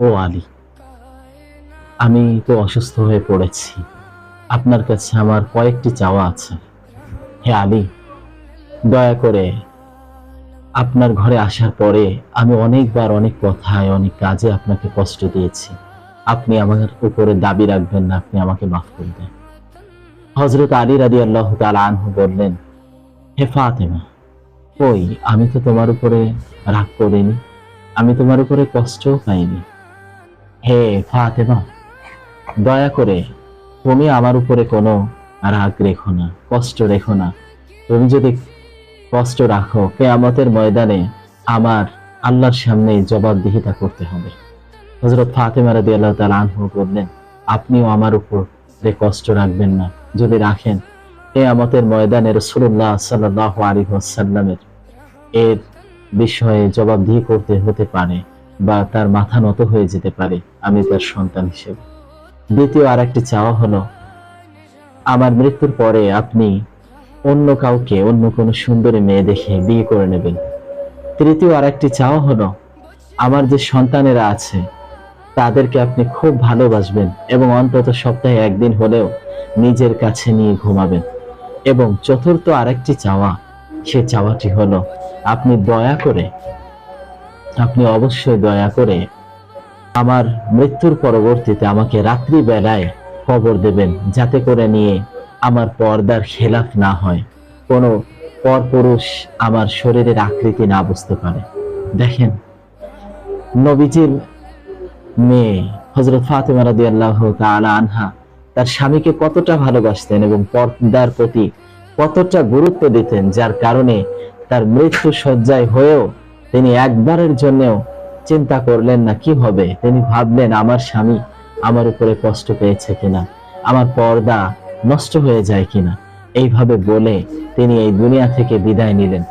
ও আলী, আমি তো অসুস্থ হয়ে পড়েছি। আপনার কাছে আমার কয়েকটি চাওয়া আছে। হে আলী, দয়া করে আপনার ঘরে আসার পরে আমি অনেকবার অনেক কথায় অনেক কাজে আপনাকে কষ্ট দিয়েছি। আপনি আমার উপরে দাবি রাখবেন না, আপনি আমাকে মাফ করে দেন। হযরত আলী রাদিয়াল্লাহু তাআলা আনহু বললেন, হে ফাতেমা, কই, আমি তো তোমার উপরে রাগ করিনি, আমি তোমার উপরে কষ্টও পাইনি। হে ফাতেমা, দয়া করে তুমি আমার উপরে কোনো রাগ রেখো না, কষ্ট রেখো না। তুমি যদি কষ্ট রাখো, কিয়ামতের ময়দানে আমার আল্লাহর সামনে জবাবদিহিতা করতে হবে। হযরত ফাতেমা রাদিয়াল্লাহু তাআলা আনহু বললেন, আপনিও আমার উপরে কষ্ট রাখবেন না। যদি রাখেন, কিয়ামতের ময়দানে রাসূলুল্লাহ সাল্লাল্লাহু আলাইহি ওয়াসাল্লামের এর বিষয়ে জবাবদিহি করতে হতে পারে, বা তার মাথা নত হয়ে যেতে পারে আমি তার সন্তান হিসেবে। দ্বিতীয় আর একটি চাওয়া হলো, আমার মৃত্যুর পরে আপনি অন্য কাউকে, অন্য কোনো সুন্দরী মেয়ে দেখে বিয়ে করে নেবেন। তৃতীয় আর একটি চাওয়া হলো, আমার যে সন্তানেরা আছে তাদেরকে আপনি খুব ভালোবাসবেন এবং অন্তত সপ্তাহে একদিন হলেও নিজের কাছে নিয়ে ঘুমাবেন। এবং চতুর্থ আরেকটি চাওয়া, সে চাওয়াটি হলো, আপনি দয়া করে, আপনি অবশ্যই দয়া করে আমার মৃত্যুর পরবর্তীতে আমাকে রাত্রি বেলায় খবর দেবেন, যাতে করে নিয়ে আমার পর্দার খেলাফ না হয়, কোনো পরপুরুষ আমার শরীরের আকৃতি না বুঝতে পারে। দেখেন, নবীজির মেয়ে হযরত ফাতেমা রাদিয়াল্লাহু তাআলা আনহা তার স্বামীকে কতটা ভালোবাসতেন এবং পর্দার প্রতি কতটা গুরুত্ব দিতেন, যার কারণে তার মৃত্যু শয্যায় হয়েও তিনি একবারের জন্যও চিন্তা করলেন না কি হবে। তিনি ভাবলেন, আমার স্বামী আমার উপরে কষ্ট পেয়েছে কিনা, আমার পর্দা নষ্ট হয়ে যায় কিনা। এইভাবে বলে তিনি এই দুনিয়া থেকে বিদায় নিলেন।